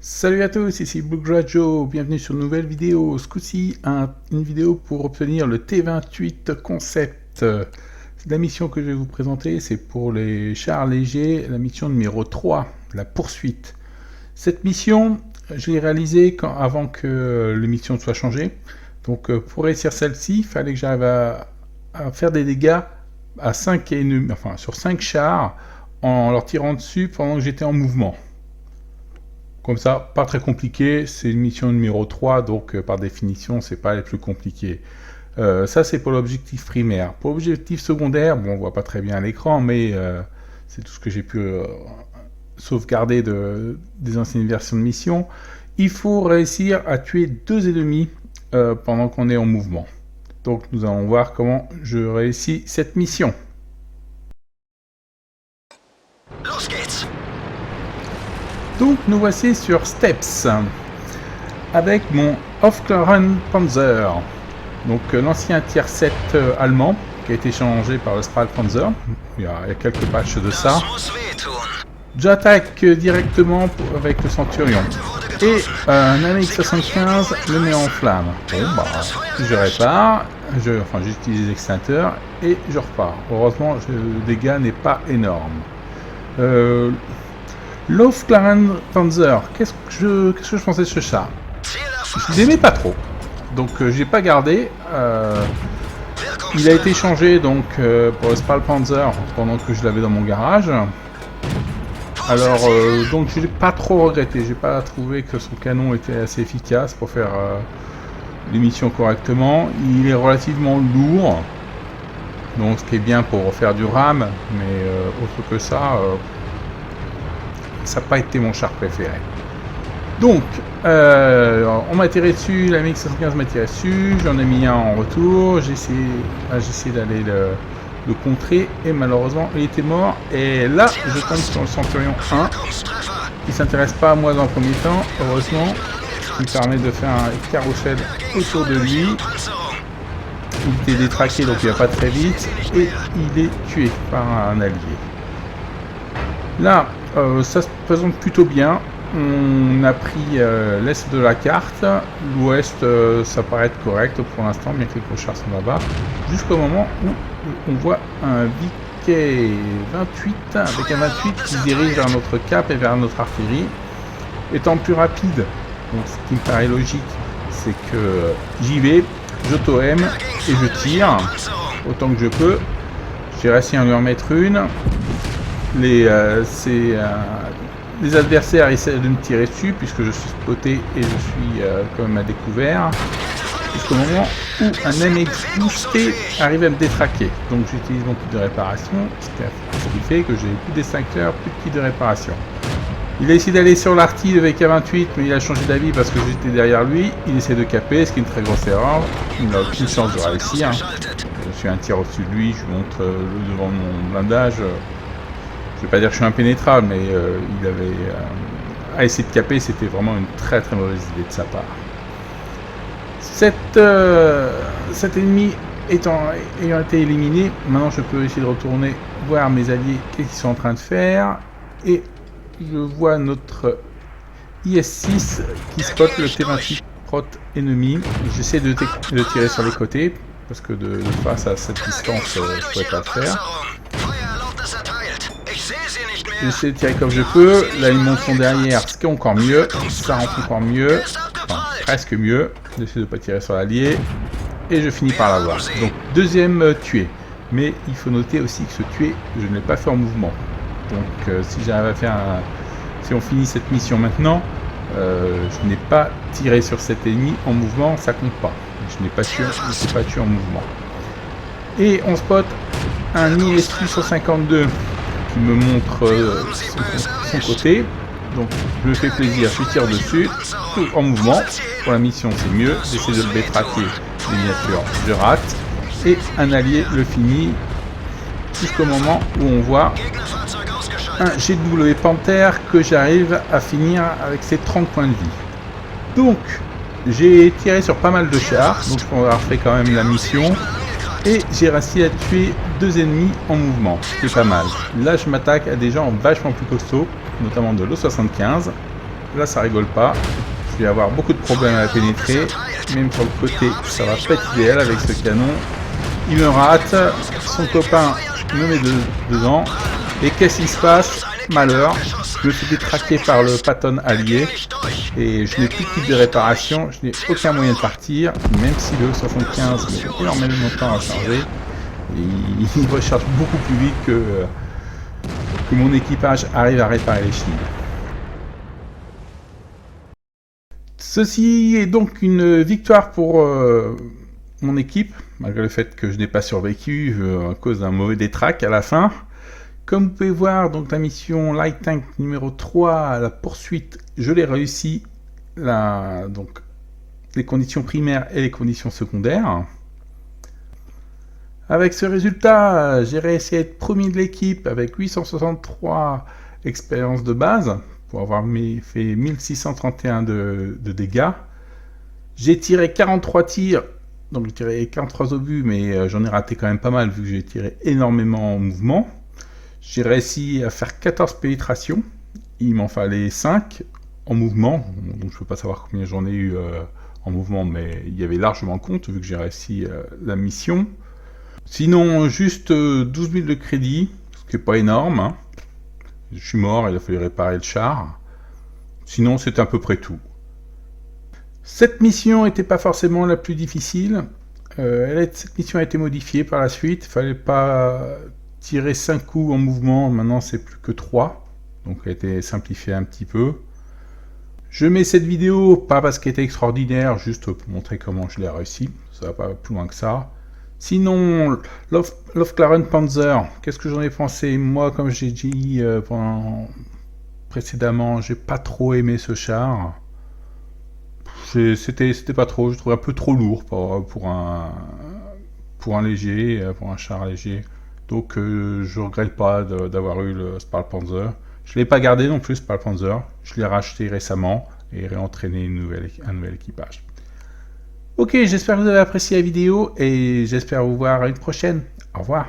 Salut à tous, ici Bluegrass, bienvenue sur une nouvelle vidéo. Ce coup-ci, une vidéo pour obtenir le T28 Concept. La mission que je vais vous présenter, c'est pour les chars légers, la mission numéro 3, la poursuite. Cette mission, je l'ai réalisée avant que l'émission soit changée. Donc pour réussir celle-ci, il fallait que j'arrive à faire des dégâts à 5 ennemis, enfin sur 5 chars en leur tirant dessus pendant que j'étais en mouvement. Comme ça, pas très compliqué, c'est une mission numéro 3, donc par définition, c'est pas les plus compliqués. Ça, c'est pour l'objectif primaire. Pour l'objectif secondaire, bon, on voit pas très bien à l'écran, mais c'est tout ce que j'ai pu sauvegarder des anciennes versions de mission. Il faut réussir à tuer 2 ennemis pendant qu'on est en mouvement. Donc, nous allons voir comment je réussis cette mission. Los geht's. Donc nous voici sur Steps avec mon Hofklaren Panzer, donc l'ancien tier 7 allemand qui a été changé par le Spral Panzer il y a quelques patchs de ça. Das muss wehtun. J'attaque directement avec le Centurion et un AMX-75 le met en flamme. Bon bah je répare, j'utilise l'extincteur et je repars. Heureusement le dégât n'est pas énorme. L'Hofklaren Panzer, qu'est-ce que je pensais de ce char? Je l'aimais pas trop, donc j'ai pas gardé. Il a été changé donc pour le Spral Panzer pendant que je l'avais dans mon garage. Alors donc je l'ai pas trop regretté, j'ai pas trouvé que son canon était assez efficace pour faire les missions correctement. Il est relativement lourd, donc ce qui est bien pour faire du ram, mais autre que ça. Ça n'a pas été mon char préféré. Donc, on m'a tiré dessus, la MX-75 m'a tiré dessus, j'en ai mis un en retour, j'ai essayé d'aller le contrer, et malheureusement, il était mort. Et là, je tombe sur le Centurion 1, qui s'intéresse pas à moi dans le premier temps, heureusement, ce qui me permet de faire un carrousel autour de lui. Il était détraqué, donc il va pas très vite, et il est tué par un allié. Là, ça se présente plutôt bien. On a pris l'est de la carte. L'ouest, ça paraît être correct pour l'instant, bien que les gros chars sont là-bas. Jusqu'au moment où on voit un Vickey 28, avec un 28 qui se dirige vers notre cap et vers notre artillerie. Étant plus rapide, donc ce qui me paraît logique, c'est que j'y vais, j'auto-aim et je tire autant que je peux. J'ai réussi à lui en mettre une. Les adversaires essaient de me tirer dessus puisque je suis spoté et je suis quand même à découvert jusqu'au moment où un MX boosté arrive à me détraquer. Donc j'utilise mon kit de réparation, ce qui fait que j'ai plus d'extincteur, plus de kit de réparation. Il a essayé d'aller sur l'artille de VK28, mais il a changé d'avis parce que j'étais derrière lui. Il essaie de caper, ce qui est une très grosse erreur. Il n'a aucune chance de réussir. Je suis un tir au-dessus de lui, je lui montre devant mon blindage. Je ne vais pas dire que je suis impénétrable, mais il avait à essayer de caper, c'était vraiment une très très mauvaise idée de sa part. Cet ennemi ayant été éliminé, maintenant je peux essayer de retourner voir mes alliés qu'est-ce qu'ils sont en train de faire. Et je vois notre IS-6 qui spot le T28 prot ennemi. J'essaie de tirer sur les côtés, parce que de face à cette distance, je ne pourrais pas le faire. J'essaie de tirer comme je peux. Là, ils montent son derrière, ce qui est encore mieux. Ça rentre encore mieux. Enfin, presque mieux. J'essaie de ne pas tirer sur l'allié. Et je finis par l'avoir. Donc, deuxième tué. Mais il faut noter aussi que ce tué, je ne l'ai pas fait en mouvement. Donc, si j'arrive à faire si on finit cette mission maintenant, je n'ai pas tiré sur cet ennemi en mouvement, ça compte pas. Je n'ai pas tué en mouvement. Et on spot un ISU 152 qui me montre son côté, donc je me fais plaisir, je tire dessus, tout en mouvement. Pour la mission c'est mieux, j'essaie de le détraquer, les miniatures, je rate, et un allié le finit, jusqu'au moment où on voit un GW Panther que j'arrive à finir avec ses 30 points de vie. Donc j'ai tiré sur pas mal de chars, donc je peux avoir fait quand même la mission. Et j'ai réussi à tuer 2 ennemis en mouvement, ce qui est pas mal. Là je m'attaque à des gens vachement plus costauds, notamment de l'O75. là ça rigole pas. Je vais avoir beaucoup de problèmes à pénétrer. Même sur le côté, ça va pas être idéal avec ce canon. Il me rate. Son copain me met dedans. Et qu'est-ce qui se passe? Malheur. Je me suis détraqué par le Patton allié. Et je n'ai plus de kit de réparation. Je n'ai aucun moyen de partir. Même si le 75 met énormément de temps à charger. Et il recharge beaucoup plus vite que mon équipage arrive à réparer les chenilles. Ceci est donc une victoire pour mon équipe, malgré le fait que je n'ai pas survécu à cause d'un mauvais détraque à la fin. Comme vous pouvez voir, donc la mission Light Tank numéro 3, la poursuite, je l'ai réussi. Donc les conditions primaires et les conditions secondaires. Avec ce résultat, j'ai réussi à être premier de l'équipe avec 863 expériences de base, pour avoir fait 1631 de dégâts. J'ai tiré 43 tirs, donc j'ai tiré 43 obus, mais j'en ai raté quand même pas mal vu que j'ai tiré énormément en mouvement. J'ai réussi à faire 14 pénétrations, il m'en fallait 5 en mouvement, donc je ne peux pas savoir combien j'en ai eu en mouvement, mais il y avait largement compte vu que j'ai réussi la mission. Sinon, juste 12 000 de crédit, ce qui n'est pas énorme. Hein. Je suis mort, il a fallu réparer le char. Sinon, c'est à peu près tout. Cette mission n'était pas forcément la plus difficile. Cette mission a été modifiée par la suite. Il ne fallait pas tirer 5 coups en mouvement. Maintenant, c'est plus que 3. Donc, elle a été simplifiée un petit peu. Je mets cette vidéo, pas parce qu'elle était extraordinaire, juste pour montrer comment je l'ai réussi. Ça va pas plus loin que ça. Sinon, Lofklaren Panzer, qu'est-ce que j'en ai pensé? Moi, comme j'ai dit précédemment, j'ai pas trop aimé ce char. C'était pas trop, je trouvais un peu trop lourd pour un léger, pour un char léger. Donc je regrette pas d'avoir eu le Spalpanzer. Je l'ai pas gardé non plus, Spalpanzer. Je l'ai racheté récemment et réentraîné un nouvel équipage. Ok, j'espère que vous avez apprécié la vidéo et j'espère vous voir à une prochaine. Au revoir.